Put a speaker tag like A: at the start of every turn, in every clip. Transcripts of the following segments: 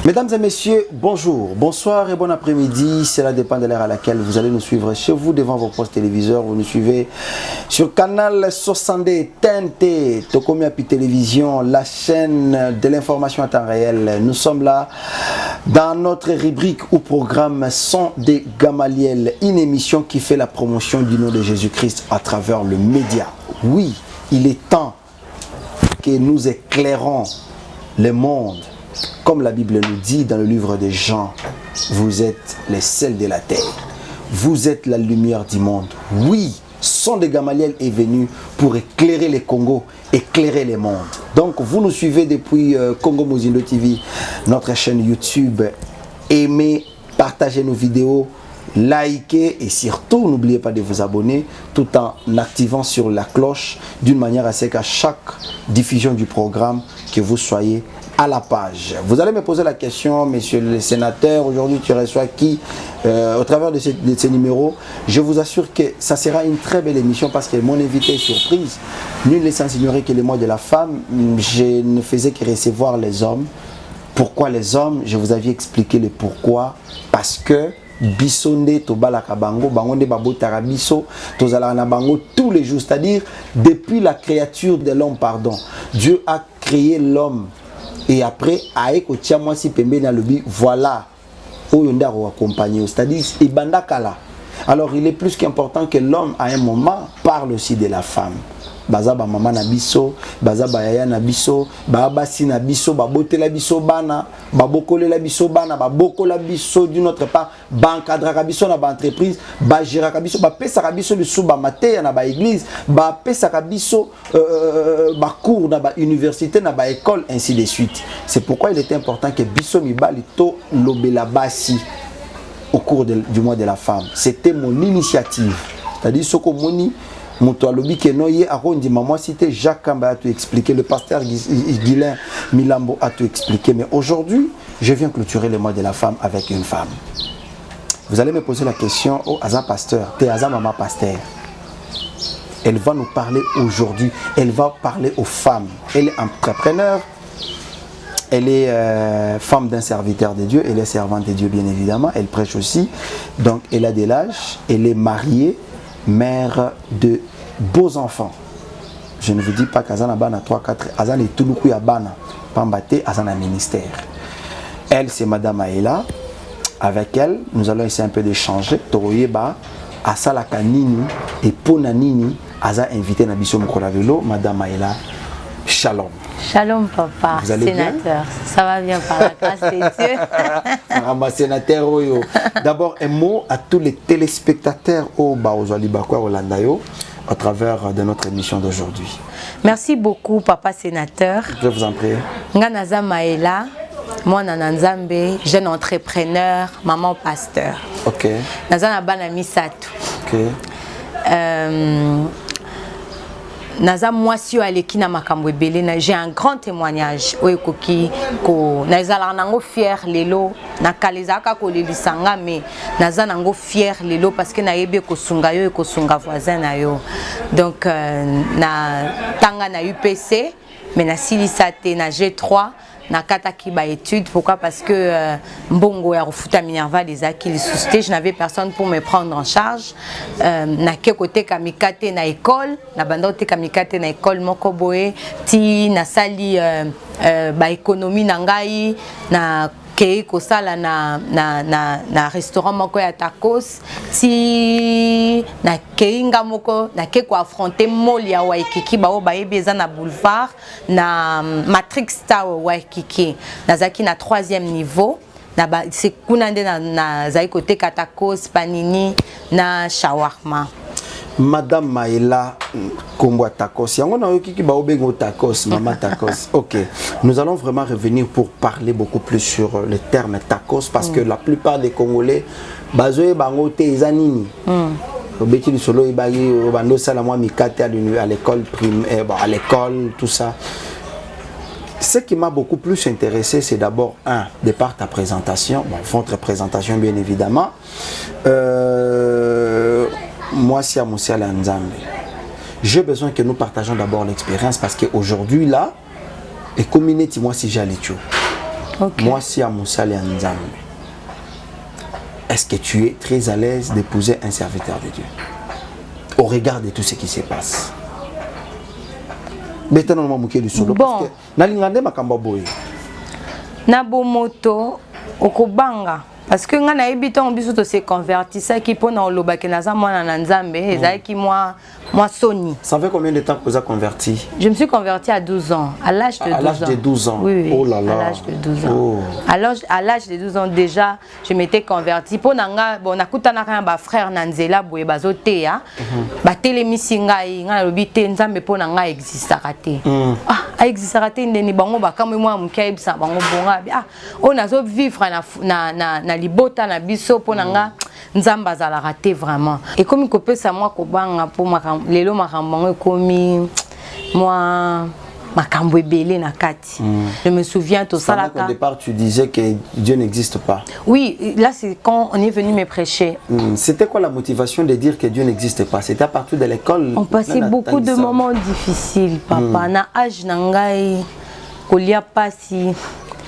A: Mesdames et messieurs, bonjour, bonsoir et bon après-midi. Cela dépend de l'heure à laquelle vous allez nous suivre chez vous devant vos postes téléviseurs. Vous nous suivez sur Canal 60D, TNT, Tokomiapi Télévision, la chaîne de l'information en temps réel. Nous sommes là dans notre rubrique ou programme Son de Gamaliel, une émission qui fait la promotion du nom de Jésus-Christ à travers le média. Oui, il est temps que nous éclairons le monde. Comme la Bible nous dit dans le livre de Jean, vous êtes les sels de la terre. Vous êtes la lumière du monde. Oui, Son de Gamaliel est venu pour éclairer les Congos, éclairer les mondes. Donc, vous nous suivez depuis Congo Mozindo TV, notre chaîne YouTube. Aimez, partagez nos vidéos, likez et surtout, n'oubliez pas de vous abonner tout en activant sur la cloche d'une manière à ce qu'à chaque diffusion du programme, que vous soyez à la page. Vous allez me poser la question, monsieur le sénateur, aujourd'hui tu reçois qui au travers de ces numéros. Je vous assure que ça sera une très belle émission parce que mon invité est surprise. Nul n'est sans ignorer que le mois de la femme, je ne faisais que recevoir les hommes. Pourquoi les hommes? Je vous avais expliqué le pourquoi. Parce que bisonde tobalaka bango bangonde babotara biso tozala na bango tous les jours, c'est-à-dire depuis la créature de l'homme, pardon. Dieu a créé l'homme. Et après, voilà, c'est-à-dire, alors il est plus qu'important que l'homme à un moment parle aussi de la femme. Bazaba mama na biso, bazaba yaya na biso, babasi na biso, babote la biso bana, babokole la biso bana, babokola biso d'une autre part, bankadra biso na ba entreprise, bajira biso, bapesa biso le sou ba mateya na ba église, bapesa biso ba cours na ba université na ba école, ainsi de suite. C'est pourquoi il était important que biso mibali to lobela basi au cours du mois de la femme. C'était mon initiative. C'est-à-dire ce que moni Mouto alobi ke noye arondi maman cité Jacques Kamba a tout expliqué, le pasteur Guilain Milambo a tout expliqué, mais aujourd'hui je viens clôturer le mois de la femme avec une femme. Vous allez me poser la question, oh Aza pasteur, t'es Aza maman pasteur. Elle va nous parler aujourd'hui, elle va parler aux femmes. Elle est entrepreneur, elle est femme d'un serviteur de Dieu, elle est servante de Dieu bien évidemment, elle prêche aussi, donc elle a de l'âge, elle est mariée, mère de beaux enfants. Je ne vous dis pas qu'Azana Bana 3-4, Azana est tout le coup à Bana, Pambate, Azana ministère. Elle, c'est Madame Aïla. Avec elle, nous allons essayer un peu d'échanger. Toroyeba, Asala Kanini et Ponanini, Aza invité Nabiso Mokolavelo, Madame Aïla. Shalom.
B: Shalom papa,
A: vous allez
B: sénateur.
A: Bien?
B: Ça va bien par la grâce de Dieu.
A: Sénateur Oyo. D'abord un mot à tous les téléspectateurs au Baozali Bakwa Olandayo à travers de notre émission d'aujourd'hui.
B: Merci beaucoup papa sénateur.
A: Je vous en prie.
B: Nganaza Maëla, moi Nananzambe, jeune entrepreneur, maman pasteur.
A: OK.
B: Nazana Bana Misato.
A: OK.
B: Naza mwasi aleki na makambo ebele, j'ai un grand témoignage oyo koki ko nazala nango fier lelo na kalezaka ko lelisanga mais naza nango fier lelo parce que nayebi ko sunga yo ko sunga voisin na yo. Donc na tanga na UPC mais na silisate na G3 na kataki ba étude. Pourquoi? Parce que mbongo ya refuta minerva des acquis suscité, je n'avais personne pour me prendre en charge. Na ke côté kamikate na école na banda côté kamikate na école moko boye ti na sali ba économie na ngai na kei kosala na restaurant moko ya tacos ti na keinga moko na ke ko affronter mall ya Waikiki ba o bayebi eza na boulevard na Matrix Tower Waikiki nazaki na 3e niveau na ba c'est kunande na zai côté tacos panini na shawarma.
A: Madame Maëla Kombo Tacos, yango na yoki ba obengo tacos, maman tacos. OK. Nous allons vraiment revenir pour parler beaucoup plus sur le terme tacos parce que la plupart des Congolais bazoé bango te ezanini. Obeti du solo ibagi bando sala moi mikate à l'école primaire, à l'école tout ça. Ce qui m'a beaucoup plus intéressé, c'est d'abord de par ta présentation, bon, votre présentation bien évidemment. Moi, c'est à Moussa Nzambe. J'ai besoin que nous partageons d'abord l'expérience parce qu'aujourd'hui, là, et communauté, moi, si j'allais tout. Moi, si à Moussali Nzambe, est-ce que tu es très à l'aise d'épouser un serviteur de Dieu au regard de tout ce qui se passe? Bon. Parce que Nalingande Makamba Boy.
B: Nabomoto, Okobanga. Parce que nga na ebita on biso to se converti ça qui pona oloba ke naza mwana na Nzambe ezali ki moi Sony.
A: Ça fait combien de temps que vous avez converti?
B: Je me suis converti à 12 ans, à l'âge de 12 ans.
A: À l'âge de 12 ans.
B: Oui,
A: oh là là.
B: À l'âge de 12 ans.
A: Oh.
B: À l'âge de 12 ans déjà, je m'étais converti. Pour nanga bon nakutana ka ba frère Nanzela boye bazote ya. Ba telemisi ngai nga lobi te Nzambe po nanga existaka te. Ah, existaka te ndeni bango ba kamwe moi mukia ebisa bango bonga. Ah, on a zo vivre na libota na biso po nanga Nzamba zala raté vraiment. Et comme il copé ça moi ko banga pour lelo makambo komi moi makambo ebele na kati. Je me souviens tout ça là.
A: Au départ tu disais que Dieu n'existe pas.
B: Oui, là c'est quand on est venu me prêcher.
A: C'était quoi la motivation de dire que Dieu n'existe pas? C'était à partir de l'école.
B: On passait beaucoup de moments difficiles, papa. Na âge nangai kolia pasi.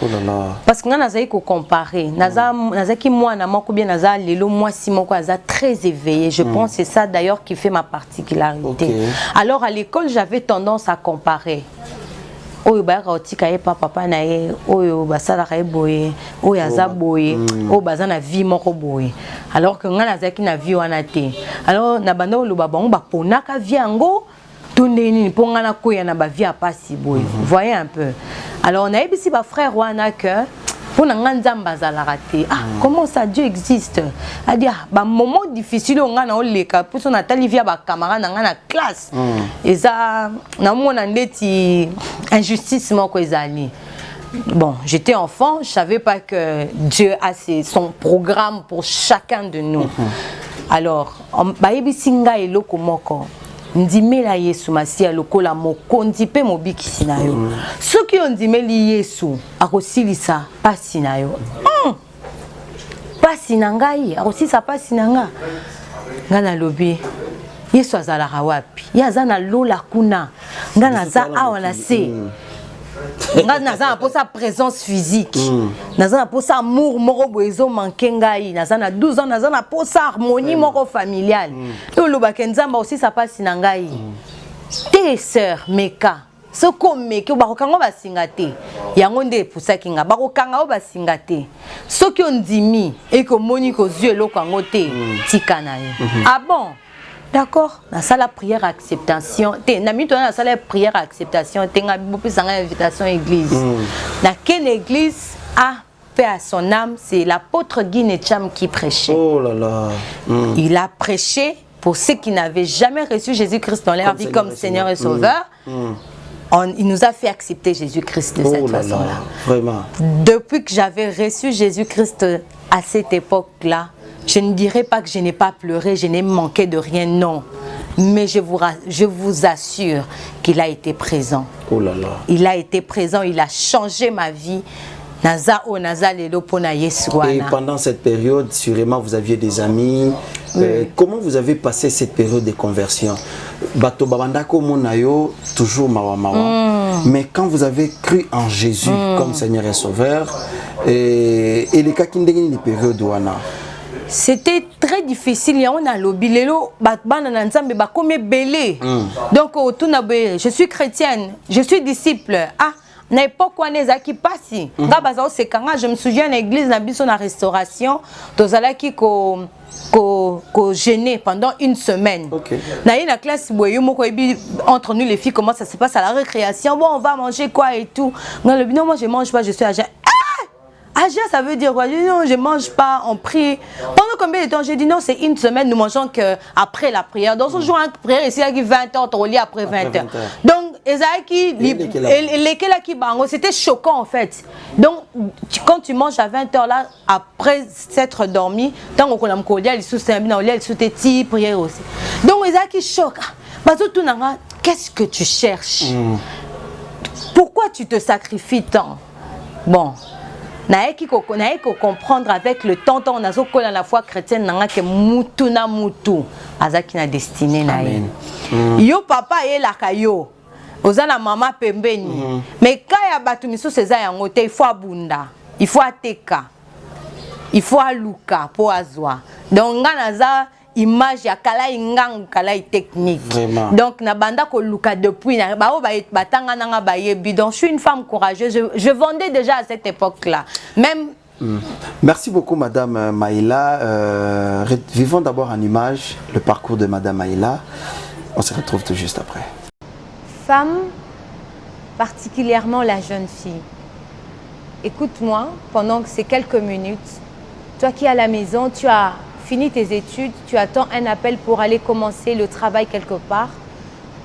A: Oh là là.
B: Parce que nous avons comparé. Nous avons moi, bien lelo moi si mon très éveillé. Je pense que c'est ça d'ailleurs qui fait ma particularité.
A: Okay.
B: Alors à l'école, j'avais tendance à comparer. Oyo ba roti kaye papa na ye, oyo basala kaye boye, oyo aza boye, oyo baza na vie moko boye. Alors que nga nazaki na vie wana te. Alors na bando lo ba bango ba ponaka vie yango. Ni pongana koya na ba vie a pasi boy. Voyez un peu. Alors on a ici ba frère wana que pour Nzamba za raté. Ah, comment ça Dieu existe? A dire ba moment difficile on na oleka pour son atali via ba camarade na classe. Et ça na mona ndeti injustice moko ezali. Bon, j'étais enfant, je savais pas que Dieu a son programme pour chacun de nous. Alors, ba ebisinga eloko moko. Ndimela Yesu masia lokola mokondi pe mobikisi na yo. Soki ondimeli Yesu akosilisa pasi na yo. Pasi na ngai akosilisa pasi na nga. Nga na lobi Yesu azalaka wapi? Ye aza na lola kuna. Nga naza awa na se. Nga naza pour sa présence physique. Naza pour sa amour moko boezo manke ngai. Naza na 12 ans naza na pour sa harmonie moko familiale. To lobaka Nzamba aussi ça passe na ngai. Tes sœurs meka. Soko meke bakokanga basinga te. Yango nde pusaki nga bakokanga basinga te. Soki ondimi et que moni ko yeux eloko ngo te tika na yo. Ah bon? D'accord, dans ça la prière acceptation. Nami toi dans ça la prière acceptation, tenga beaucoup sans invitation à l'église. Dans quelle église a paix à son âme, c'est l'apôtre Guy Netcham qui prêchait.
A: Oh là là.
B: Il a prêché pour ceux qui n'avaient jamais reçu Jésus-Christ dans leur vie comme Seigneur et Sauveur. Il nous a fait accepter Jésus-Christ de cette façon-là.
A: Vraiment.
B: Depuis que j'avais reçu Jésus-Christ à cette époque-là, je ne dirais pas que je n'ai pas pleuré, je n'ai manqué de rien, non. Mais je vous assure qu'il a été présent.
A: Oh là là.
B: Il a été présent, il a changé ma vie.
A: Et pendant cette période, sûrement vous aviez des amis. Comment vous avez passé cette période de conversion? Bato babandako monayo toujours mawa mawa. Mais quand vous avez cru en Jésus comme Seigneur et Sauveur, et les cas qui n'ont pas période wana.
B: C'était très difficile. On a lobby lelo batbana na nzambe ba comme belé. Donc je suis chrétienne, je suis disciple. Ah, na époque où nezaki pasi. Ngabaza sekanga, je me souviens à l'église na biso na restauration, tozalaki ko gêner pendant une semaine. Na la classe boyo moko ebi entre nous les filles comment ça se passe à la récréation. Bon, on va manger quoi et tout. Non, moi je mange pas, je suis agent. Agir, ça veut dire quoi? Non, je ne mange pas, on prie. Pendant combien de temps? J'ai dit non, c'est une semaine, nous mangeons qu'après la prière. Donc, on joue à la prière ici, il y a 20 heures, on lit après 20 heures. Donc, c'était choquant en fait. Donc, quand tu manges à 20 heures là, après s'être dormi, tant qu'on a il sous prière aussi. Donc, il choque. Qu'est-ce que tu cherches? Pourquoi tu te sacrifies tant? Bon. Naïki comprendre avec le temps on a zo la foi chrétienne nanga que mutu na mutu azaki na destiné na ye. Yo papa ye la kayo. Oza na mama pembeni. Mais kaya batu miso seza yango te il faut abunda. il faut ateka, il faut aluka pour azwa. Donc nga naza image ya kala ingang kala technique.
A: Vraiment.
B: Donc na banda ko luka depuis na ba o ba tanga nga ba yebi. Donc je suis une femme courageuse. Je vendais déjà à cette époque-là. Même
A: Merci beaucoup, Madame Maïla. Vivons d'abord en image le parcours de Madame Maïla. On se retrouve tout juste après.
B: Femme, particulièrement la jeune fille, écoute-moi pendant ces quelques minutes. Toi qui es à la maison, tu as fini tes études, tu attends un appel pour aller commencer le travail quelque part.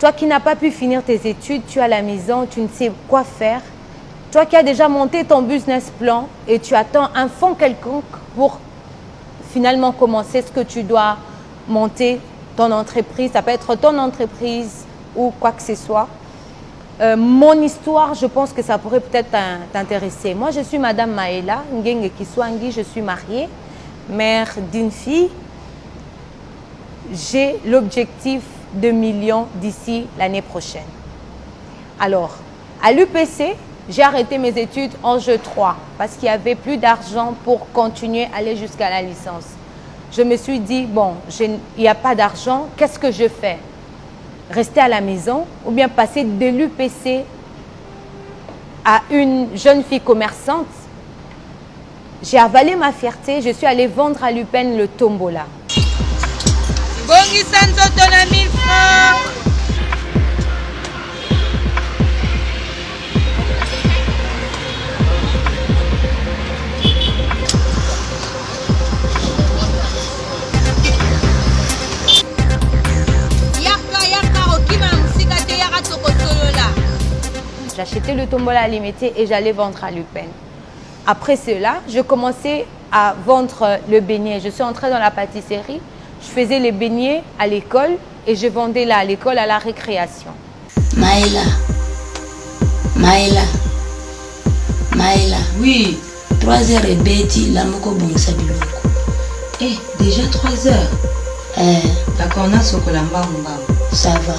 B: Toi qui n'as pas pu finir tes études, tu es à la maison, tu ne sais quoi faire. Toi qui as déjà monté ton business plan et tu attends un fonds quelconque pour finalement commencer ce que tu dois monter, ton entreprise, ça peut être ton entreprise ou quoi que ce soit. Mon histoire, je pense que ça pourrait peut-être t'intéresser. Moi, je suis Madame Maïla Ngenge Kiswangi, je suis mariée, mère d'une fille. J'ai l'objectif de millions d'ici l'année prochaine. Alors, à l'UPC, j'ai arrêté mes études en jeu 3 parce qu'il n'y avait plus d'argent pour continuer à aller jusqu'à la licence. Je me suis dit, bon, il n'y a pas d'argent, qu'est-ce que je fais? Rester à la maison ou bien passer de l'UPC à une jeune fille commerçante? J'ai avalé ma fierté, je suis allée vendre à l'UPEN le tombola. J'achetais le tombola à limité et j'allais vendre à l'UPEN. Après cela, je commençais à vendre le beignet. Je suis entrée dans la pâtisserie. Je faisais les beignets à l'école et je vendais là à l'école à la récréation.
C: Maïla. Maïla. Maïla.
D: Oui.
C: 3 heures et bêti, la moko bon sabiloko.
D: Eh, déjà 3 heures. D'accord, on a ce que l'amba.
C: Ça va.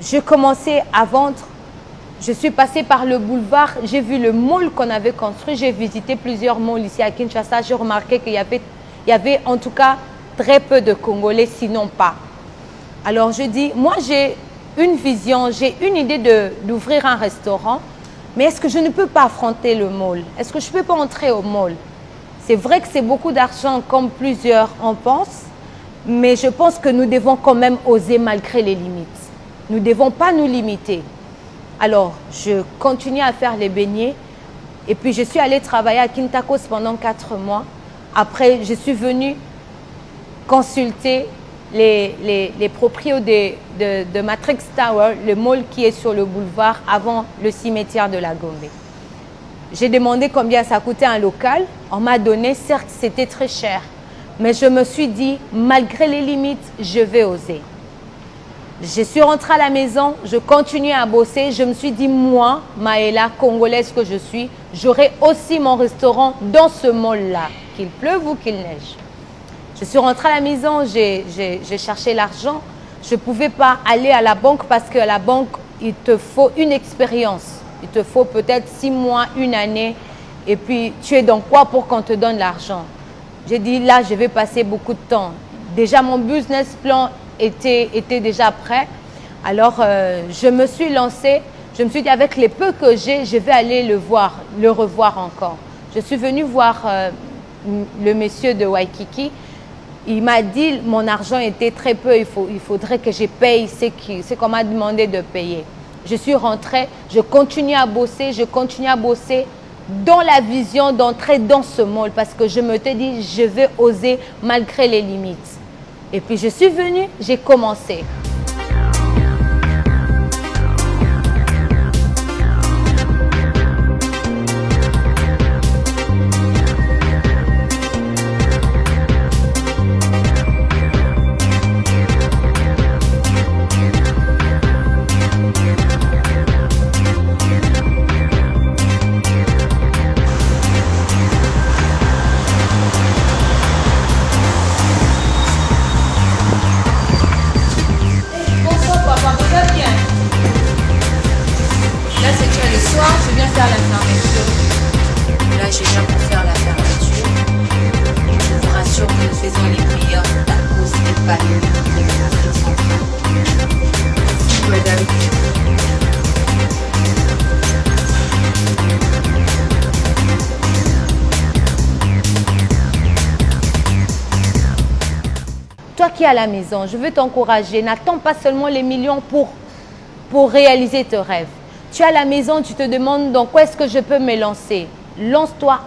B: je commençais à vendre. Je suis passée par le boulevard, j'ai vu le mall qu'on avait construit, j'ai visité plusieurs malls ici à Kinshasa, j'ai remarqué qu'il y avait en tout cas très peu de Congolais, sinon pas. Alors je dis, moi j'ai une vision, j'ai une idée d'ouvrir un restaurant, mais est-ce que je ne peux pas affronter le mall? Est-ce que je ne peux pas entrer au mall? C'est vrai que c'est beaucoup d'argent comme plusieurs en pensent, mais je pense que nous devons quand même oser malgré les limites. Nous ne devons pas nous limiter. Alors, je continue à faire les beignets et puis je suis allée travailler à Kintakos pendant 4 mois. Après, je suis venue consulter les propriétaires de Matrix Tower, le mall qui est sur le boulevard avant le cimetière de la Gombe. J'ai demandé combien ça coûtait un local. On m'a donné, certes, c'était très cher. Mais je me suis dit, malgré les limites, je vais oser. Je suis rentrée à la maison, je continue à bosser. Je me suis dit, moi, Maëla, congolaise que je suis, j'aurai aussi mon restaurant dans ce mall-là, qu'il pleuve ou qu'il neige. Je suis rentrée à la maison, j'ai cherché l'argent. Je ne pouvais pas aller à la banque parce qu'à la banque, il te faut une expérience. Il te faut peut-être 6 mois, 1 année. Et puis, tu es dans quoi pour qu'on te donne l'argent? J'ai dit, là, je vais passer beaucoup de temps. Déjà, mon business plan était déjà prêt. Alors, je me suis lancée. Je me suis dit, avec les peu que j'ai, je vais aller le revoir encore. Je suis venue voir le monsieur de Waikiki. Il m'a dit, mon argent était très peu, il faudrait que je paye ce qu'on m'a demandé de payer. Je suis rentrée, je continue à bosser dans la vision d'entrer dans ce mall parce que je me suis dit, je vais oser malgré les limites. Et puis je suis venue, j'ai commencé. Toi qui es à la maison, je veux t'encourager. N'attends pas seulement les millions pour réaliser tes rêves. Tu es à la maison, tu te demandes dans quoi est-ce que je peux me lancer. Lance-toi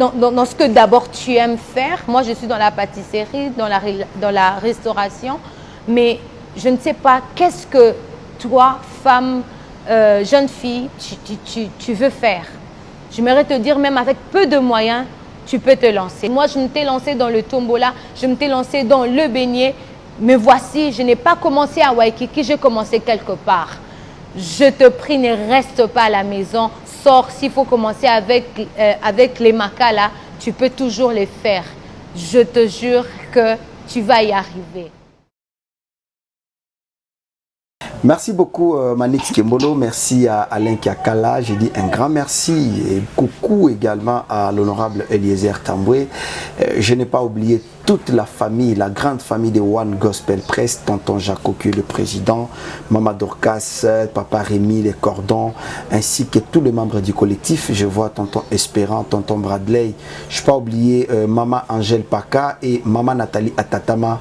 B: dans ce que d'abord tu aimes faire. Moi, je suis dans la pâtisserie, dans la restauration. Mais je ne sais pas qu'est-ce que toi, femme, jeune fille, tu veux faire. J'aimerais te dire, même avec peu de moyens, tu peux te lancer. Moi, je me t'ai lancé dans le tombola, je me t'ai lancé dans le beignet. Mais voici, je n'ai pas commencé à Waikiki, j'ai commencé quelque part. Je te prie, ne reste pas à la maison. Sors, s'il faut commencer avec les macas là, tu peux toujours les faire. Je te jure que tu vas y arriver.
A: Merci beaucoup Manix Kembolo, merci à Alain Kiakala, j'ai dit un grand merci et coucou également à l'honorable Eliezer Tamboué. Je n'ai pas oublié toute la famille, la grande famille de One Gospel Press, tonton Jaco qui est le président, maman Dorcas, papa Rémi, les cordons, ainsi que tous les membres du collectif. Je vois tonton Espérant, tonton Bradley, je n'ai pas oublié maman Angèle Paka et maman Nathalie Atatama.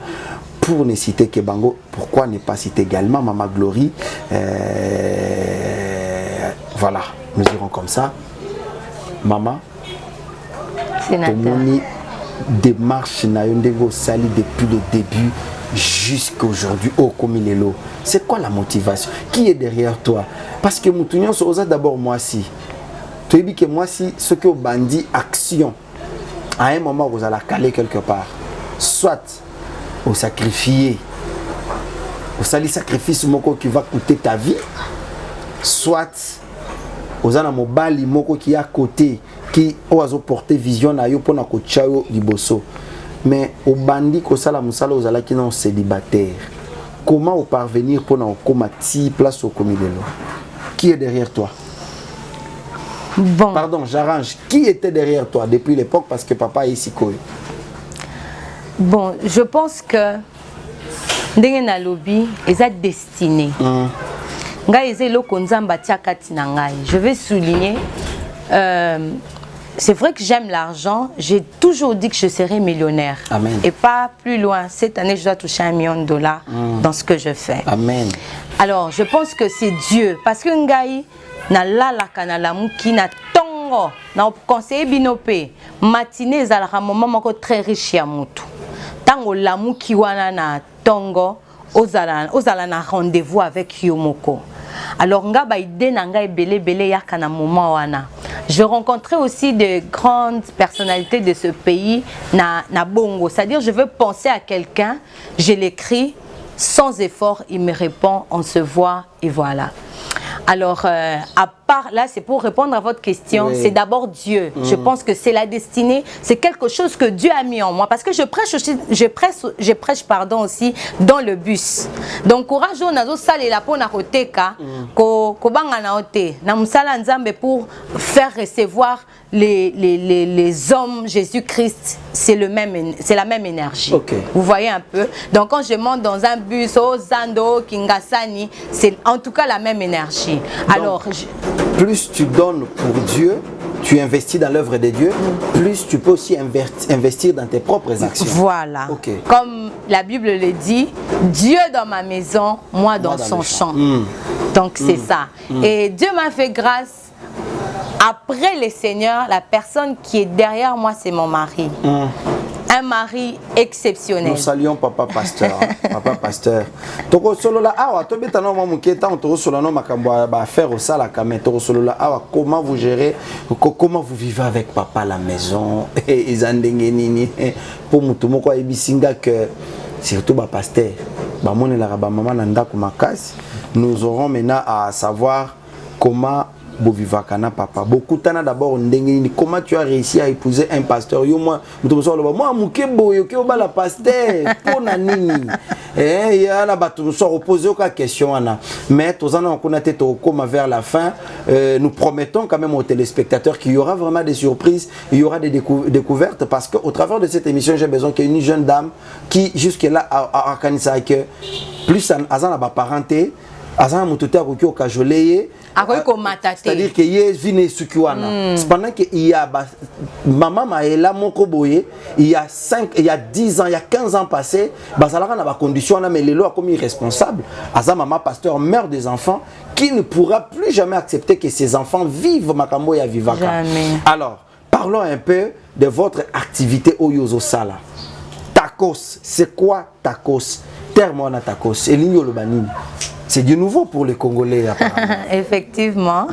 A: Pour ne citer que Bango, pourquoi ne pas citer également Maman Glory? Voilà, nous irons comme ça. Maman, Tomoni démarche Nayondego Sali depuis le début jusqu'à aujourd'hui. Oh, comme il est là. C'est quoi la motivation? Qui est derrière toi? Parce que Moutounion, c'est d'abord moi si. Tu dis que moi si, ce que bandit action, à un moment vous allez caler quelque part. Soit au sacrifier, au sali sacrifice moko qui va coûter ta vie, soit aux ana mobali moko qui est à côté qui oiseau porter vision na yo pona ko chao liboso. Mais au bandit ko sala musala aux ala qui non célibataire comment parvenir pour nous commander place au comilelo? Qui est derrière toi?
B: Bon.
A: Pardon, j'arrange. Qui était derrière toi depuis l'époque parce que papa est ici?
B: Bon, je pense que ndenge na lobby eza destiné. Ngai eza eloko nzamba tia kati na ngai. Je vais souligner c'est vrai que j'aime l'argent, j'ai toujours dit que je serais millionnaire.
A: Amen.
B: Et pas plus loin. Cette année, je dois toucher $1 million dans ce que je fais.
A: Amen.
B: Alors, je pense que c'est Dieu. Parce que ngai na lalaka na lamuki na tongo na conseiller binope matinée ezalaka moment moko très riche ya mutu. Tango lamuki wana na tongo ozala na rendez-vous avec Yomoko. Alors nga ba idée na nga ebele yaka na moment wana. Je rencontrais aussi de grandes personnalités de ce pays na bongo, c'est-à-dire je veux penser à quelqu'un, je l'écris sans effort, il me répond, on se voit et voilà. Alors, à part, là, c'est pour répondre à votre question, oui. C'est d'abord Dieu. Je pense que c'est la destinée, c'est quelque chose que Dieu a mis en moi. Parce que je prêche aussi dans le bus. Donc, courage, on a salé la peau na koteka, ko banga na ote, na musala nzambe pour faire recevoir les hommes Jésus-Christ. C'est la même énergie. Okay. Vous voyez un peu. Donc, quand je monte dans un bus, au Zando, Kingasani, c'est en tout cas la même énergie. Donc, alors,
A: plus tu donnes pour Dieu, tu investis dans l'œuvre de Dieu, plus tu peux aussi investir dans tes propres actions.
B: Voilà. Okay. Comme la Bible le dit, Dieu dans ma maison, moi dans son champ. Donc c'est ça. Et Dieu m'a fait grâce. Après le Seigneur, la personne qui est derrière moi, c'est mon mari. Un mari exceptionnel.
A: Nous saluons Papa Pasteur. Papa Pasteur. Toko solo la awa to betana mo muketa on to solo no makambo ba faire au sala kame to solo la awa comment vous gérez comment vous vivez avec papa à la maison et izandenge nini pour mutu moko ebisinga que surtout ba pasteur ba monela ba maman na ndako makasi nous aurons maintenant à savoir comment Bovivakana papa. Beaucoup t'en a d'abord comment tu as réussi à épouser un pasteur. Yo moi mukebo yo ke la pasteur pour nanini. Il y a la batu so reposer aucune question ana. Mais tous en on connaît comme vers la fin, nous promettons quand même aux téléspectateurs qu'il y aura vraiment des surprises, il y aura des découvertes parce que au travers de cette émission, j'ai besoin qu'il y ait une jeune dame qui jusque là a organisé que plus azan la parenté, azan mututa ko ko kajoleye. C'est-à-dire qu'il y a vine sukiwana. Cependant qu'il y a maman Maëla Mokoboye, il y a 10 ans, il y a 15 ans passés, basalara na ba condition mais les lois comme irresponsable. Aza maman pasteur mère des enfants qui ne pourra plus jamais accepter que ses enfants vivent makambo ya vivaka.
B: Jamais.
A: Alors, parlons un peu de votre activité au Yozo Sala. Tacos, c'est quoi tacos? Terme na tacos, elinyo lobanini. C'est du nouveau pour les Congolais.
B: Effectivement.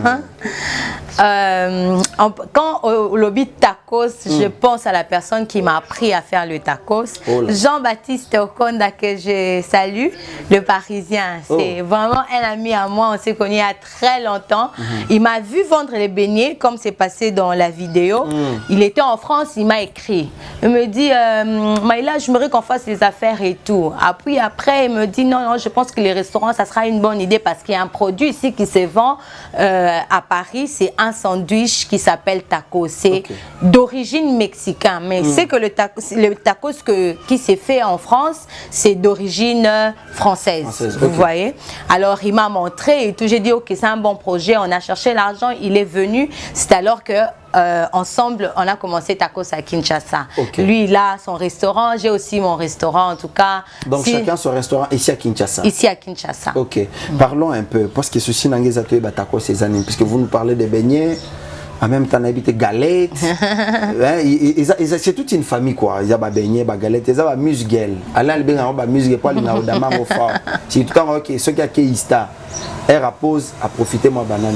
B: Quand au lobby tacos, je pense à la personne qui m'a appris à faire le tacos. Jean-Baptiste Okonda, que je salue, le Parisien. C'est vraiment un ami à moi, on s'est connus il y a très longtemps. Il m'a vu vendre les beignets, comme c'est passé dans la vidéo. Il était en France, il m'a écrit. Il me dit, Maïla, j'aimerais qu'on fasse les affaires et tout. Puis après, il me dit, non, je pense que les restaurants, ça sera une bonne idée parce qu'il y a un produit ici qui se vend à Paris, c'est un sandwich qui s'appelle tacos. C'est d'origine mexicaine, mais c'est que le tacos qui s'est fait en France, c'est d'origine française. Vous voyez? Alors il m'a montré et tout. J'ai dit ok, c'est un bon projet. On a cherché l'argent, il est venu. C'est alors que ensemble, on a commencé tacos à Kinshasa. Lui, il a son restaurant, j'ai aussi mon restaurant en tout cas.
A: Donc chacun son restaurant ici à Kinshasa.
B: Ici à Kinshasa.
A: Ok. Parlons un peu parce que ceci n'a pas tacos ces années, puisque vous nous parlez des beignets. En même temps, on a habité galettes. C'est toute une famille quoi. Il y a des beignets, des galettes, il y a des musgel. Alain Albin a des musgel pour aller dans le fort. C'est tout le temps ceux qui a Keista. Elle repose à profiter moi banane.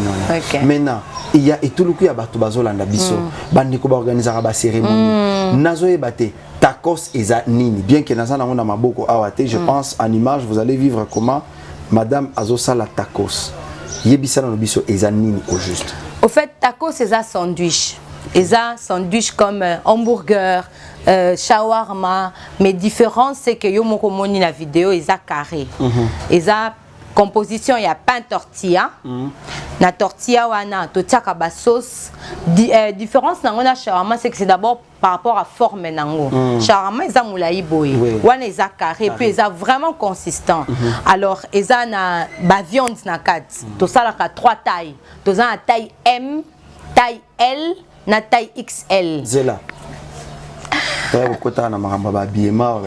A: Maintenant, il y a et tout le coup il y a bateau bazolanda biso. Bandiko ba organiser ba cérémonie. Nazoé baté. Tacos et nini. Bien que dans on a maboko awate, je pense en image vous allez vivre comment Madame Azosala tacos. Yebisa no biso et nini au juste.
B: Au fait, tacos c'est un sandwich. eza sandwich comme hamburger, shawarma, mais différence c'est que yo moko moni la vidéo eza carré. Eza composition il y a pain tortilla. Na tortilla wana to tiaka ba sauce. Différence nango na shawarma c'est que c'est d'abord par rapport à forme nango. Shawarma eza moulayi boye. Wana eza carré puis eza vraiment consistant. Alors eza na ba viande na kati. To salaka 3 tailles. To za na taille M, taille L, na taille XL.
A: Zela.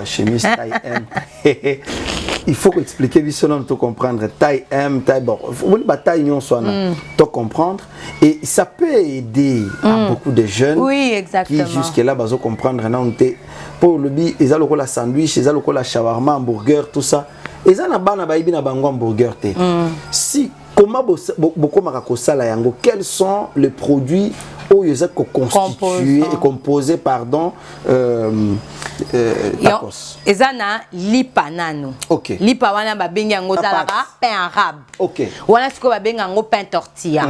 A: Chemise taille M. Il faut expliquer selon te comprendre taille M, taille bon, taille non soit te comprendre et ça peut aider à beaucoup de jeunes
B: oui, exactement.
A: Qui jusque là bazo comprendre non pour le bi ils ont la sandwich, ils ont la shawarma, hamburger tout ça. Ils ont na bana ba ibi na bango hamburger te. Si comment beaucoup makakosala yango quels sont les produits où ils sont constitués et composés pardon tacos.
B: Ezana lipa nano.
A: OK.
B: Lipa wana ba bengi yango zalaka pain arabe.
A: OK.
B: Wana siko ba bengi yango pain tortilla.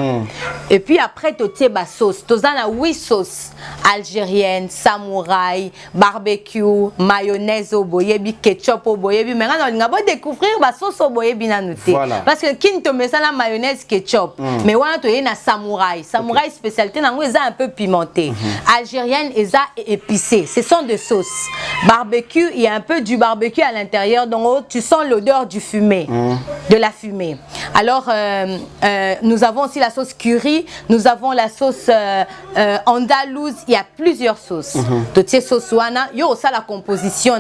B: Et puis après to tie ba sauce, to zana 8 sauces algérienne, samouraï, barbecue, mayonnaise au boyebi, ketchup au boyebi. Mais on nga ba découvrir ba sauce au boyebi nanu te. Parce que kin to mesa la mayonnaise ketchup. Mais wana to yena samouraï. Samouraï spécialité nango eza un peu pimenté. Algérienne eza épicée. Ce sont des sauces. Barbecue, il y a un peu du barbecue à l'intérieur, donc tu sens l'odeur du fumé, de la fumée. Alors, nous avons aussi la sauce curry, nous avons la sauce andalouse, il y a plusieurs sauces. Toutes ces sauces, il y a aussi la composition.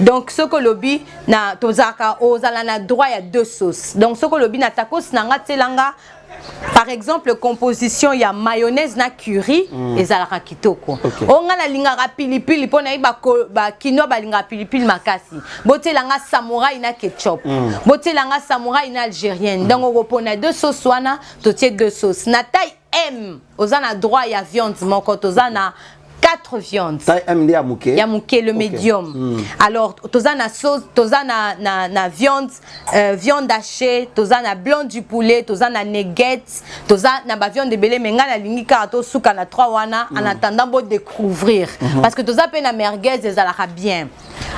B: Donc, ce que l'obi, na tozaka, ozalana droit, il y a 2 sauces. Donc, ce que l'obi, na tacos, nanga tselanga. Par exemple, composition, il y a mayonnaise na curry et zalaka kitoko. On a la lingara pilipili pona ba quinoa ba lingara pilipili makasi. Bote langa samouraï na ketchup. Bote langa samouraï na algérienne. Donc on pona 2 sauces wana, totie 2 sauces. Na taille M, ozana droit il y a viande moko tozana 4 viandes.
A: Taille M ya mouké.
B: Ya mouké le médium. Alors tozana sauce, tozana na viande, viande hachée, tozana blanc du poulet, tozana nuggets, tozana ba viande de belé menga na lingi karato suka na 3 wana en attendant de découvrir parce que toza pe na merguez ezalaka bien.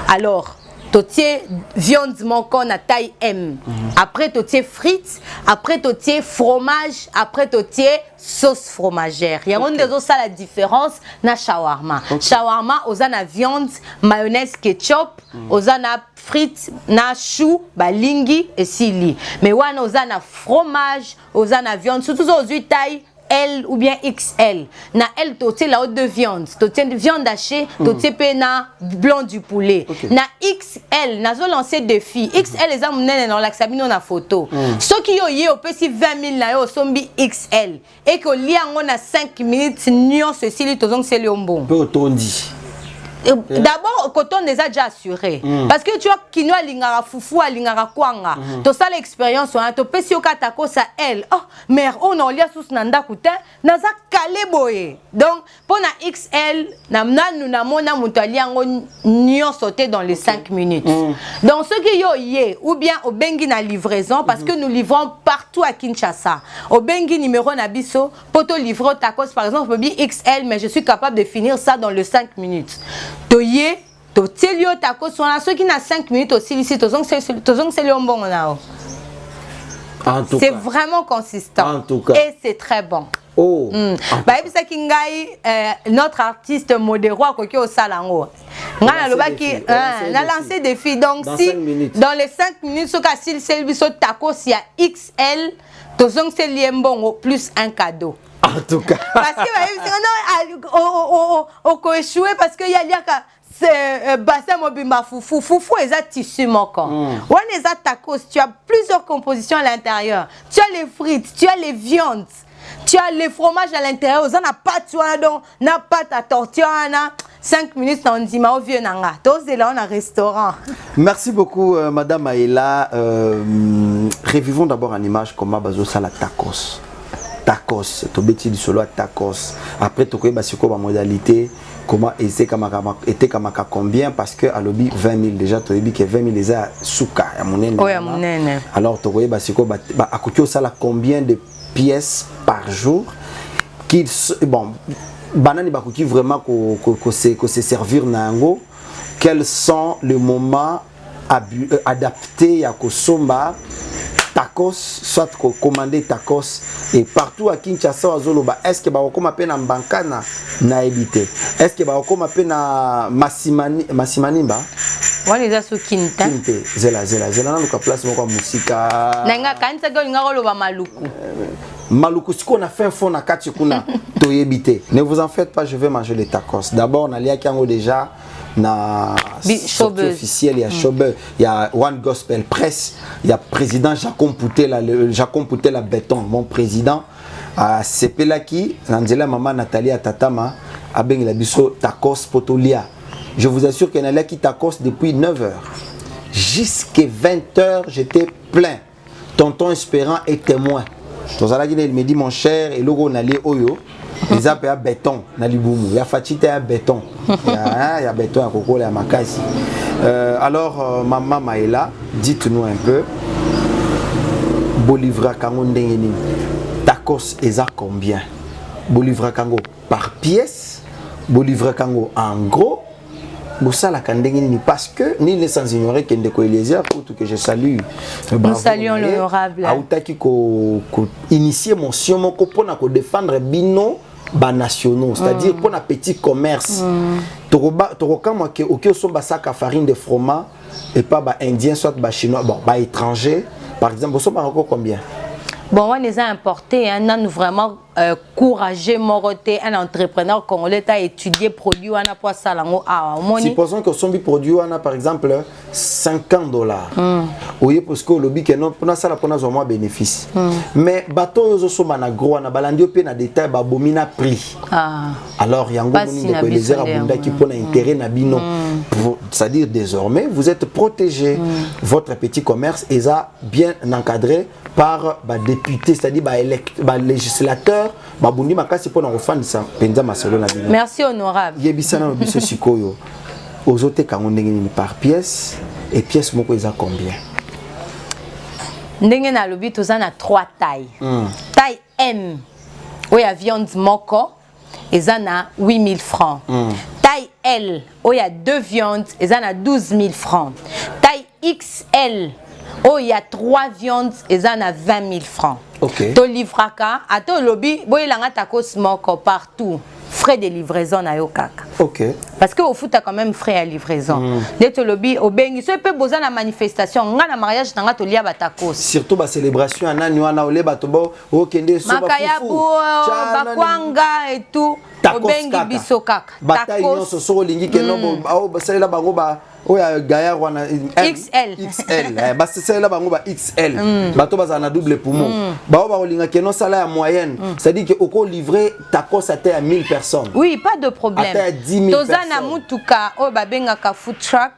B: Alors totier viande moko na taille M. Après totier frites, après totier fromage, après totier sauce fromagère. Il y a la différence na shawarma. Shawarma ozana viande, mayonnaise, ketchup, ozana frites, na chou, balingi et sili. Mais wana ozana fromage, ozana viande, surtout aux taille L ou bien XL. Na L totier la haute de viande, totier de viande hachée, totier pena blanc du poulet. Na XL, nazo lancé défi. XL les amnene dans l'axabino na photo. Ce qui yo yé au petit 20 000 na yo sombi XL et que li ango na 5 minutes nion ceci li tozong c'est le bon.
A: Peu tondi.
B: D'abord, coton déjà assuré. Parce que tu vois, quinoa lingara foufou a lingara kwanga. Tu as l'expérience, tu peux si katako sa elle. Oh, mère, on a lié sous nanda koutin, naza calé boye. Donc, pour la XL, nous n'avons pas sauté dans les 5 minutes. Donc, ce qui est, ou bien au bengi na livraison, parce que nous livrons partout à Kinshasa. Au bengi numéro nabiso, pour te livrer tacos, par exemple, je peux dire XL, mais je suis capable de finir ça dans les 5 minutes. Toye, to telio tacos, on a ceux qui n'ont 5 minutes aussi ici, tozong c'est le bon là. C'est vraiment consistant.
A: En tout cas.
B: Et c'est très bon.
A: Oh.
B: Bah ça kingai notre artiste modéré koki au salango. Ngana loba ki na lancé défi donc si dans les 5 minutes ce ka sil selbiso tacos il y a XL, tozong c'est liembongo plus un cadeau.
A: En tout cas.
B: Parce que on a échoué parce que il y a c'est bassin mobimba foufou et ça tissu manquant. On les tacos, tu as plusieurs compositions à l'intérieur. Tu as les frites, tu as les viandes, tu as les fromages à l'intérieur. On n'a pas tu as donc n'a pas ta tortilla, 5 minutes on dit ma vieux nanga. Tous là on a restaurant.
A: Merci beaucoup madame Maïla. Revivons d'abord en image comment bazo ça la tacos. Tacos, to beti du solo tacos. Après to koyeba siko ba modalité comment était kamaka combien parce que à lobby 20 000 déjà to yebi que 20 000 les a souka ya monene.
B: Oh ya monene.
A: Alors to koyeba siko ba akutio ça la combien de pièces par jour qu'il bon banani bakuki vraiment ko se servir na yango. Quels sont les moments adaptés à kosomba tacos, soit commander tacos et partout à Kinshasa azoloba. Est-ce que bakoma pe na Mbankana na ebité? Est-ce que bakoma pe na Masimanimba?
B: Wani za su kinta.
A: Kinte zela na luka place moko musika.
B: Nanga kanisa ko linga koloba maluku.
A: Maluku siko na fin fond na kati kuna to ebité. Ne vous en faites pas, je vais manger les tacos. D'abord na lia kiango déjà na sortie officielle, il y a Showbuzz, il y a One Gospel Press, il y a président Jacob Poutela Béton, mon président à Sepelaki, Nandela maman Nathalie Tatama, a ben la biso tacos potolia. Je vous assure qu'il y en a là qui tacos depuis 9h. Jusqu'à 20h, j'étais plein. Tonton Espérant est témoin. Dans la Guinée, il me dit mon cher, et logo nali oyo. Les appels à béton, il y a fatigué à béton, il y a béton à coco et à makasi. Alors, maman Maëla, dites-nous un peu, Bolivra Kango Ndengeni, tacos et à combien? Bolivra Kango par pièce, Bolivra Kango en gros, Boussala Kandengeni, parce que ni les sans ignorer qu'il y a des Eliezer, que je salue.
B: Nous saluons l'honorable.
A: Aoutaki ko initier mon sion pour défendre bino ba nationaux, c'est-à-dire pour un petit commerce. Toroka moi que au sont ba sac à farine de fromage et pas ba indien soit ba chinois, bon ba étranger. Par exemple, vous avez combien?
B: Bon, on les a importés, on a vraiment courageux, moroté, un entrepreneur congolais a étudié produit, on a pas ça là.
A: Supposons que son produit, on a par exemple $50. Oui, parce que le lobby que non, pour ça là, pour nous moins bénéfice. Mais bateau ils sont na gros, na balandio pe na détail, ba bomina prix. Alors il y a un gros monde de les abunda qui prend intérêt na bino. C'est-à-dire désormais, vous êtes protégé. Votre petit commerce est bien encadré par député, c'est-à-dire législateur.
B: Merci honorable.
A: Aux autres par pièce et pièce moko ils ont combien?
B: Ndenge na lobi toza na 3 tailles. Taille M où il y a viande moko ils ont 8000 francs. Taille L où il y a 2 viandes ils ont 12 000 francs. Taille XL où il y a 3 viandes ils ont 20 000 francs.
A: Ok.
B: To livraka, à ton lobby, boy langa tacos moko partout. Frais de livraison na yo kaka.
A: Ok.
B: Parce que au foot t'as quand même frais à livraison. Dès to lobby au bengi, so peut besoin na manifestation, nga na mariage nanga to lia ba tacos.
A: Surtout ba célébration anani wana ole ba to bo o kende so ba fufu.
B: Makayabu, bakwanga et tout. Au bengi biso kaka.
A: Bataille nyonso so lingi ke no ba ba salela bango ba oya Gaillard wana
B: XL
A: bah c'est là bango ba XL bato bazana double poumon ba ba olinga ke no sala ya moyenne, c'est à dire que oko livrer tacos à 1000 personnes.
B: Oui, pas de problème.
A: À 10 000 personnes.
B: Tozana mutuka o ba benga ka food truck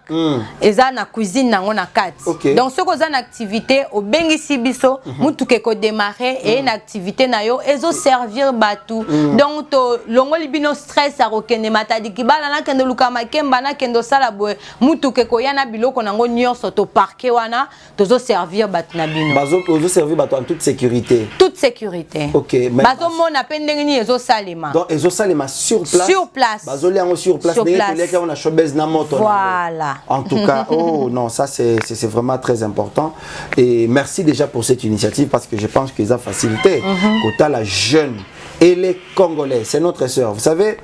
B: eza na cuisine nango na kati. Donc ce qu'on a activité au bengi sibiso mutuke ko démarrer et une activité na yo ezo servir batu. Donc to longo libino stress a rokene matadi kibala na kendo luka makemba na kendo sala boy tout que koyana biloko nango nyonso to parquet wana tozo servir bat na bino
A: bazo servir bat en toute sécurité.
B: Toute sécurité.
A: OK, mais
B: bazo mona pendengini ezo salema.
A: Donc ezo salema sur place.
B: Sur place.
A: Bazo liango sur place dès que on a Showbuzz na moto.
B: Voilà.
A: En tout cas, oh non, ça c'est vraiment très important et merci déjà pour cette initiative parce que je pense que ça facilité quota la jeune et les Congolais, c'est notre sœur. Vous savez,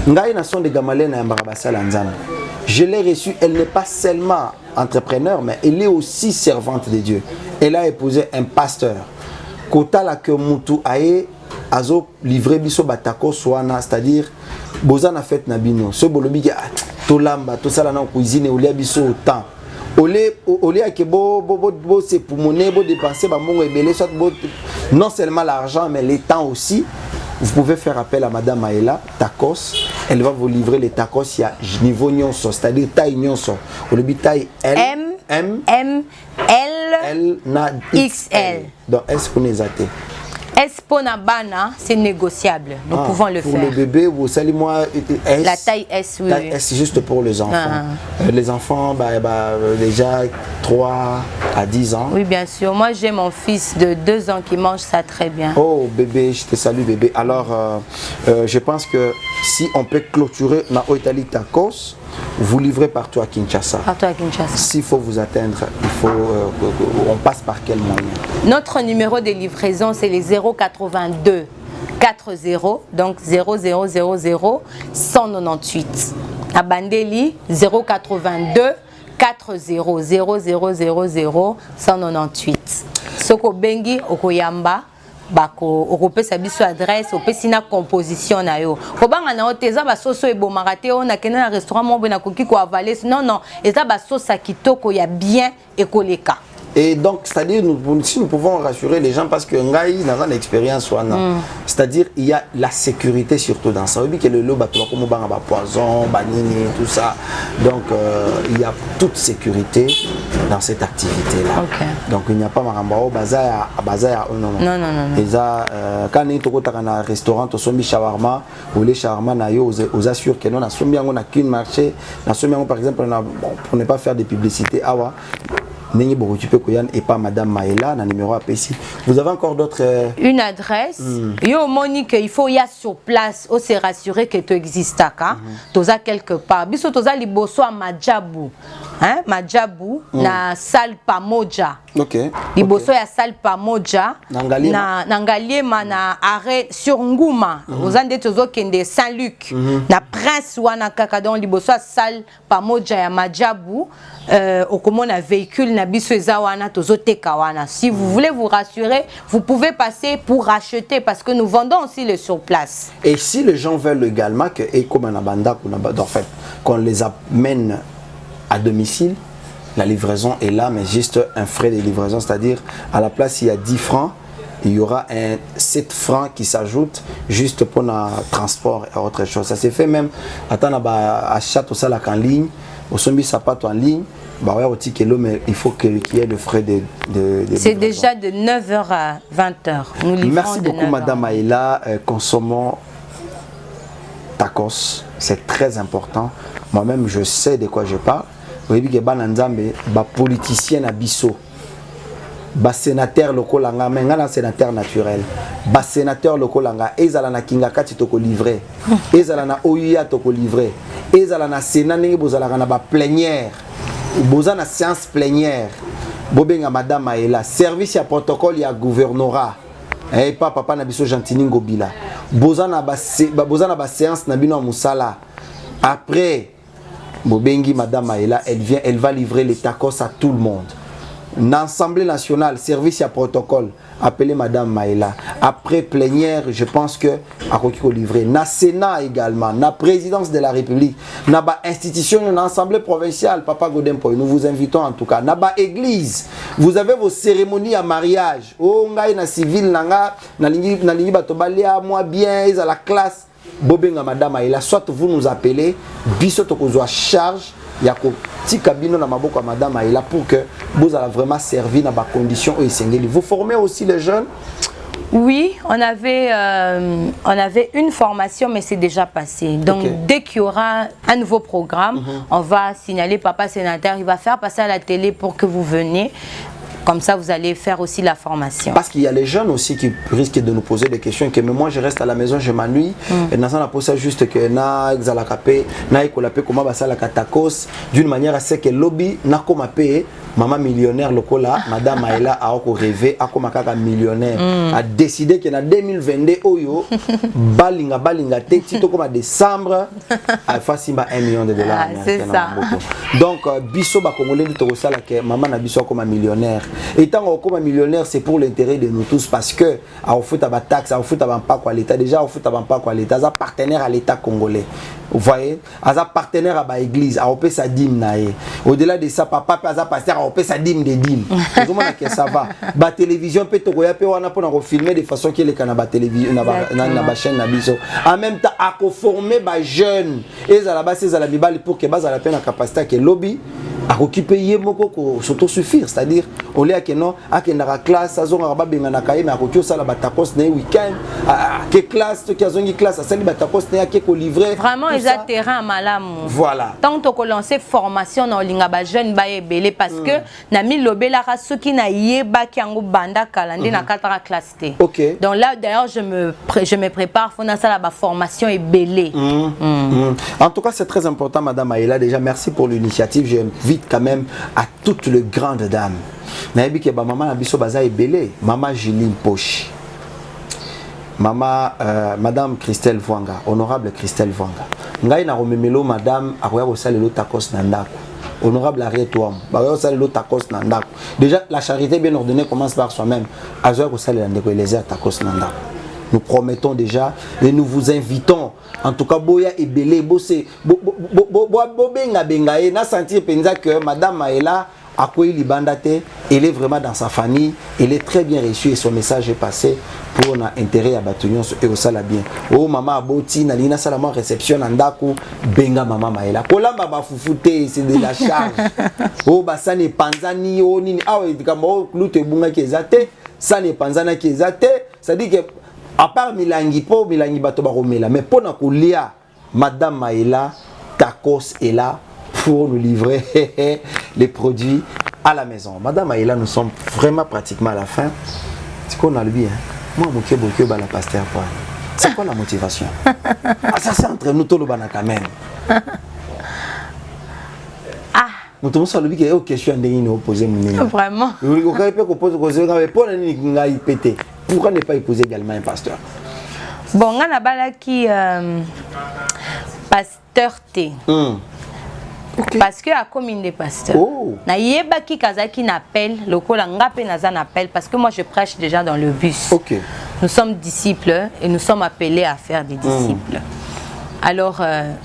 A: ngai nation de Gamalé na Mbarabasa Lanzam. Je l'ai reçue, elle n'est pas seulement entrepreneur, mais elle est aussi servante de Dieu. Elle a épousé un pasteur. Kota la que mutu aye azo livré biso batako soana, c'est-à-dire bozana fête nabino. Ce bolobi ki to lamba, to sala na cuisine ou biso autant. Olé a que bo c'est pour monnaie, bo dépenser ba mongo ebele soit non seulement l'argent mais le temps aussi. Vous pouvez faire appel à Madame Maëla, tacos. Elle va vous livrer les tacos. Il y a niveau nyonso, c'est-à-dire taille nyonso. Au début taille L, M, L, na XL. Donc est-ce qu'on est athée?
B: Esponabana, c'est négociable. Nous pouvons le
A: pour
B: faire.
A: Pour le bébé, vous savez, moi, S.
B: La taille S, oui.
A: Taille S, juste pour les enfants. Les enfants, déjà 3 à 10 ans.
B: Oui, bien sûr. Moi, j'ai mon fils de 2 ans qui mange ça très bien.
A: Oh, bébé, je te salue, bébé. Alors, je pense que si on peut clôturer ma Italie Tacos, vous livrez partout à Kinshasa.
B: Partout à Kinshasa.
A: S'il faut vous atteindre, il faut, on passe par quel moyen?
B: Notre numéro de livraison, c'est les 082 40, donc 0000 198. À Bandeli, 082 40 0000 198. Soko Bengi, Okoyamba. Bako okopesa biso adresse opesi na composition na yo kobanga na oteza ba soso ebomarate on a kena na restaurant mo bena koki ko avaler non eza ba sosa kitoko ya bien ekoleka.
A: Et donc, c'est-à-dire, si nous pouvons rassurer les gens, parce que Ngaï n'a pas d'expérience, c'est-à-dire, il y a la sécurité surtout dans ça. Il y a le lot, comme poison, banini, tout ça. Donc, il y a toute sécurité dans cette activité-là.
B: Okay.
A: Donc, il n'y a pas marambao, bazar, non. Et ça, quand on est dans un restaurant, on a shawarma, ou les shawarma, on assure que non, on a qu'une marché, par exemple, pour ne pas faire de publicité, et pas Madame Maïla, numéro APC. Vous avez encore d'autres...
B: Une adresse. Yo Monique, il faut y aller sur place, on s'est rassuré que tu existes toza quelque part. Biso toza liboso a Madjabou. Hein? Madjabou na salle Pamoja.
A: OK.
B: Liboso ya salle Pamoja. Na Ngaliema na arrêt sur Ngouma. Ozande tozo kende Saint-Luc. Na Prince wana kaka don liboso a salle Pamoja ya Madjabou. Au comment un véhicule na biso ezawana tozote kawana. Si vous voulez vous rassurer, vous pouvez passer pour acheter parce que nous vendons aussi le sur place.
A: Et si les gens veulent également que et comme un abanda en fait qu'on les amène à domicile, la livraison est là mais juste un frais de livraison, c'est-à-dire à la place il y a 10 francs, il y aura 7 francs qui s'ajoutent juste pour le transport et autre chose. Ça s'est fait même attends achat tout ça là en ligne. Au sommet sapato en ligne, mais il faut qu'il y ait le frais de
B: c'est déjà de 9h à 20h. Nous livrons.
A: Merci beaucoup Madame Maïla. Consommons tacos, c'est très important. Moi-même je sais de quoi je parle. Vous voyez que les politiciens à Bisso, les sénateurs locaux, les sénateurs naturels, les sénateurs locaux, ils ont Kinga toko livré, ils ont Ouya toko livré, ils ont Sénat, ils ont plénière, ils ont séance plénière. Bobenga Madame Maïla, service à protocole à gouvernorat. Et pas papa na biso Gentini Ngobila. Bozana ba séance na bino musala. Après Bobengi Madame Maïla, elle va livrer les tacos à tout le monde. L'Assemblée nationale, service à protocole, appelé Madame Maïla. Après plénière, je pense que à Kokiko livré. Na Sénat également, na présidence de la République, na ba institution, na Assemblée provinciale, Papa Godempoy, nous vous invitons en tout cas. Na ba église, vous avez vos cérémonies à mariage. Oh, ngai na civil, na lingi batobalia, moi bien, ils à la classe. Bobenga Madame Maïla, soit vous nous appelez, biso tokozo à charge. Il y a petit cabinet dans ma boca Madame Maïla pour que vous allez vraiment servir dans ma condition et vous formez aussi les jeunes.
B: Oui, on avait une formation mais c'est déjà passé. Donc dès qu'il y aura un nouveau programme, on va signaler Papa Sénateur, il va faire passer à la télé pour que vous veniez. Comme ça, vous allez faire aussi la formation. Parce
A: qu'il y a les jeunes aussi qui risquent de nous poser des questions. Que moi, je reste à la maison, je m'ennuie. Et dans ça, on juste que d'une manière à ce que lobby n'a comme payé. Maman millionnaire lokola, Madame Maïla a rêvé, a comme un millionnaire, a décidé que en 2022, oyo, balinga tito comme décembre, a fait 1 million de dollars.
B: C'est ça.
A: Donc, biso ba congolais dit ça là que maman na biso comme un millionnaire. Et tant comme un millionnaire, c'est pour l'intérêt de nous tous parce que a fait ta taxe, a fait ta pas quoi l'État déjà, a fait ta pas quoi l'État, a partenaire à l'État congolais. Vous voyez, a partenaire à ba église, a opé sa dîme naé. Au-delà de ça, papa a pasteur on peut sa dîme des dîmes. Que ça va. La télévision peut te filmer de façon qu'il est na télévision na chaîne na biso. En même temps à former ba jeunes et à la base c'est à la bibali pour que base à la peine capacité que lobby à occuper yemoko s'autosuffire, c'est-à-dire au lieu que non à que na classe à zonga ba benga na kaye mais à côté ça la batakos na week-end que classe qui a zongi classe à celle batakos na que livrer
B: vraiment ils a terrain malamu
A: voilà
B: tant que lancer formation na linga ba jeune ba ebele parce que na mi lobela ka soki na yeba ki yango banda kalande na 4 classe T.
A: OK.
B: Donc là d'ailleurs je me prépare pour na ça la formation ebele.
A: En tout cas, c'est très important, Madame Maïla. Déjà, merci pour l'initiative. J'invite quand même à toutes les grandes dames. Maman Abisso Baza est belé. Maman Juline Poche. Maman, Madame Christelle Vwanga. Honorable Christelle Vwanga. Ngai na romemelo Madame Aroya Osalelo Takos Nandako. Honorable Ariel Touam. Aroya Osalelo Takos Nandako. Déjà, la charité bien ordonnée commence par soi-même. Aroya Osalelo Takos Nandako. Nous promettons déjà et nous vous invitons. En tout cas, Boya et Belé, Bossé, Bobenga Bengae, n'a senti pensa que Madame Maïla a quoi il bandate, elle est vraiment dans sa famille, elle est très bien reçue et son message est passé pour un intérêt à Batunion et au Salabien. Oh maman Aboti, Nalina Salama réception Andako, Benga Maman Maïla. Kolamba Bafufute, c'est de la charge. Oh Bassane Panzani, oh Nini, ah oui, Kambo, Lute Bunga Kezate, Sane Panzana Kezate, ça dit que à part Milangi po Milangi bato baromela mais pour nakulia Madame Maïla Takos est là pour nous livrer les produits à la maison. Madame Maïla, nous sommes vraiment pratiquement à la fin. C'est qu'on a le bien. Moi mon beaucoup la pasteur quoi. C'est quoi la motivation? Ah ça c'est entre nous tout le bana quand même.
B: Ah
A: nous tous sur le bien que question ndenge opposer mon
B: vraiment.
A: Vous pouvez pas poser mais pour nini ngai péter. Pourquoi ne pas épouser également un pasteur?
B: Bon, on a bala qui pasteur T.
A: Okay.
B: Parce que à commune des pasteurs.
A: Oh.
B: Na yeba ki kazaki n'appelle, lokola ngape nazan appelle parce que moi je prêche déjà dans le bus.
A: OK.
B: Nous sommes disciples et nous sommes appelés à faire des disciples. Alors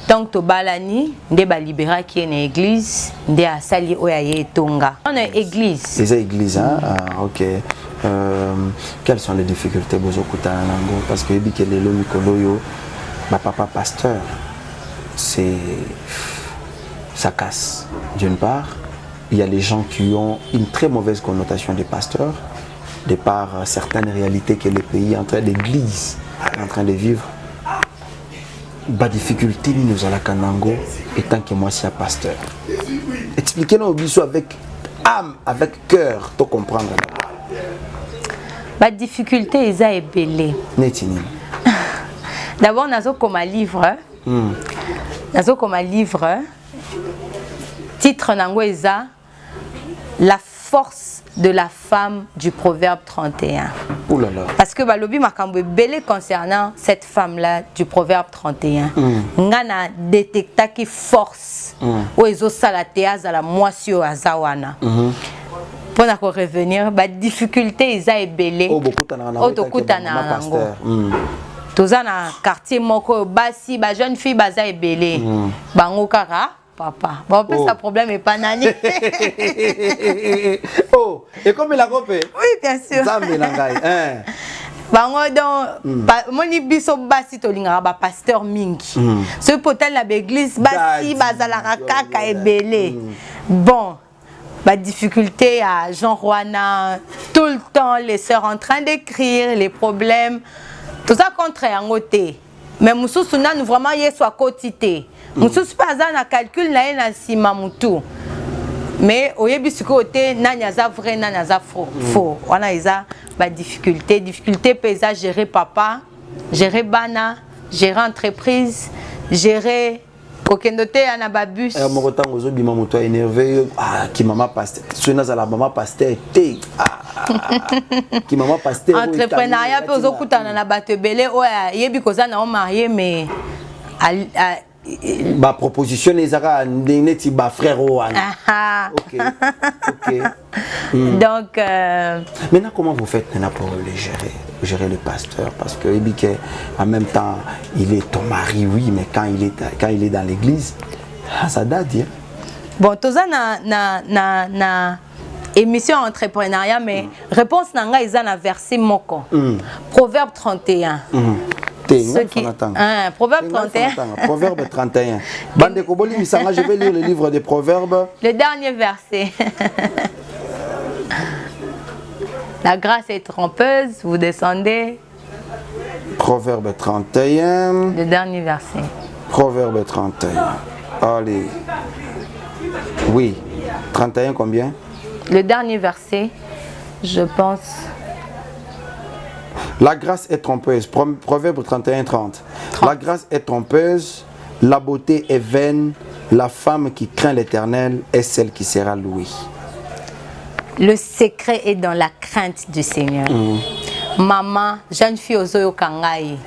B: tant que balani nde ba libéra qui est une église, nde asali oyaye tonga. On est église.
A: C'est église hein. Ah, OK. Quelles sont les difficultés bozokuta nango parce que ebi kelelo mikolo yo ba papa pasteur c'est ça casse. D'une part, il y a les gens qui ont une très mauvaise connotation des pasteurs de par certaines réalités que le pays est en train d'église est en train de vivre. Ba difficulté nous à la Kanango étant que moi c'est un pasteur. Expliquez-nous avec âme, avec cœur, pour comprendre.
B: La difficulté est à ébélé. D'abord, nous avons comme un livre. Nous avons comme un livre. Titre Nangoeza, la force de la femme du proverbe 31.
A: Ouh là là.
B: Parce que balobi makambo belé concernant cette femme-là du proverbe 31. Ngana détecta qui force. O ezo salatea za la moisio azawana. Pour revenir, la difficulté est à ébélé.
A: Oh, beaucoup de pasteur.
B: Tous na quartier moko basi ba jeune fille baza ébélé. Bango kaka papa. Bon, oh. Ça problème est pas nani.
A: Oh, et comme il a compris?
B: Oui, bien sûr. Bango donc moni biso basi to linga ba pasteur mingi. Ce potel la église basi bazala kaka ébélé. Bon. La difficulté à Jean Rouana, tout le temps, les sœurs en train d'écrire, les problèmes, tout ça contre un côté. Mais Moussou Souna, nous vraiment y soit quotité. Moussou pas un calcul là na sima mutu. Mais au yebi ce côté, n'aza vrai, n'aza faux. On a la difficulté paysa gérer papa, gérer bana, gérer entreprise, gérer Okendoté anababus.
A: Mon temps aux bima moto énervé qui maman pasteur. Sona za la maman pasteur té. Qui maman pasteur.
B: Entrepreneuriat pe ozokutana na bato belé o yebi koza na o marié mais
A: ma proposition ezaka neti ba frère Oana. OK. OK.
B: Donc
A: maintenant comment vous faites maintenant pour les gérer le pasteur parce que en même temps il est ton mari oui mais quand il est dans l'église ça date hein?
B: Bon toza na émission entrepreneuriat mais réponse nanga eza na verset moko Proverbe 31 Proverbe 31.
A: Proverbe 31. Bande Koboli Misanga, je vais lire le livre des Proverbes.
B: Le dernier verset. La grâce est trompeuse, vous descendez.
A: Proverbe 31.
B: Le dernier verset.
A: Proverbe 31. Allez. Oui. 31 combien?
B: Le dernier verset, je pense.
A: La grâce est trompeuse. Proverbe 31, 30. La grâce est trompeuse, la beauté est vaine, la femme qui craint l'Éternel est celle qui sera louée.
B: Le secret est dans la crainte du Seigneur. Maman, jeune fille ozoyo kangai.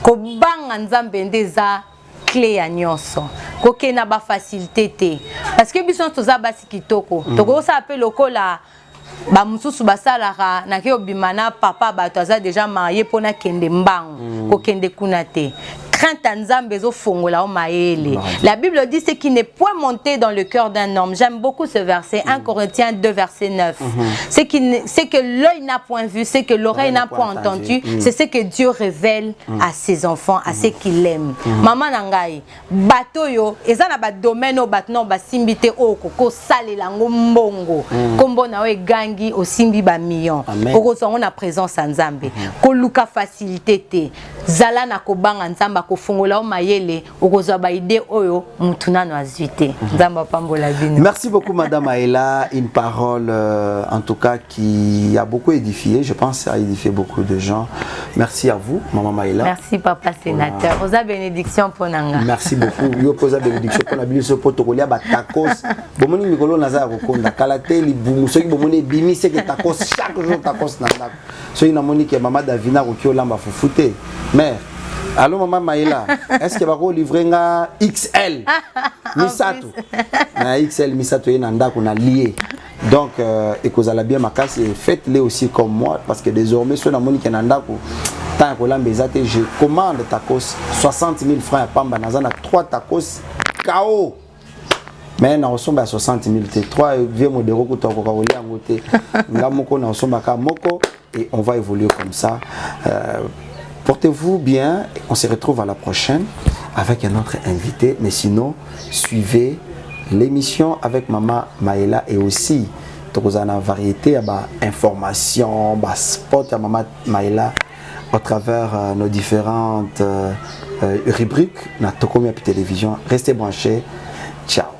B: Kobanga nzambe ndeza clé ya nyonso. Koke na ba facilité te. Parce que biso toza basi kitoko. Toko sa appelle lokola ba mususu basalaka na ke obimana papa bato aza déjà marié pona kende mbango. Ko kende kuna te. Crainte à Nzambe zo fongola o maele. La Bible dit ce qui n'est point monté dans le cœur d'un homme. J'aime beaucoup ce verset, 1 Corinthiens 2 verset 9. C'est que l'œil n'a point vu, c'est que l'oreille n'a point entendu, c'est ce que Dieu révèle à ses enfants, à ceux qui l'aiment. Maman nangai, bato yo, eza na ba domaine o batno ba simbite o koko sale lango mbongo. Kombo na o egangi o simbi ba million. Oko songo na présence à Nzambe. Ko luka facilité te. Zala na kobanga Nzamba
A: Merci beaucoup Madame Maëla, une parole en tout cas qui a beaucoup édifié, je pense a édifié beaucoup de gens. Merci à vous Maman Maëla.
B: Merci Papa Sénateur. Osa bénédiction pour Nanga.
A: Merci beaucoup. Yo posa bénédiction pour la Bible pour tokolia ba tacos. Bomoni mikolo naza kokonda kalate libumu soki bomoni bimi c'est que tacos chaque jour tacos nanga. Soki na moni que Maman Davina ko lamba fufute. Mère allô Maman Maëla, est-ce que va livrer nga XL Misato na XL Misato yenda qu'on a lié. Donc ekozala bien makasi faites-le aussi comme moi parce que désormais sur la monique nanda ko tant que l'ambezate je commande tacos 60 000 francs à Pamba nazana 3 tacos KO. Mais na ressemble à 60 000 3 vieux modèles ko to ko kolia ngote ngamoko na ressemble ka moko et on va évoluer comme ça. Portez-vous bien, on se retrouve à la prochaine avec un autre invité. Mais sinon, suivez l'émission avec Maman Maëla et aussi toute une variété d'informations, spot à Maman Maëla à travers nos différentes rubriques na Tokomi Télévision. Restez branchés. Ciao.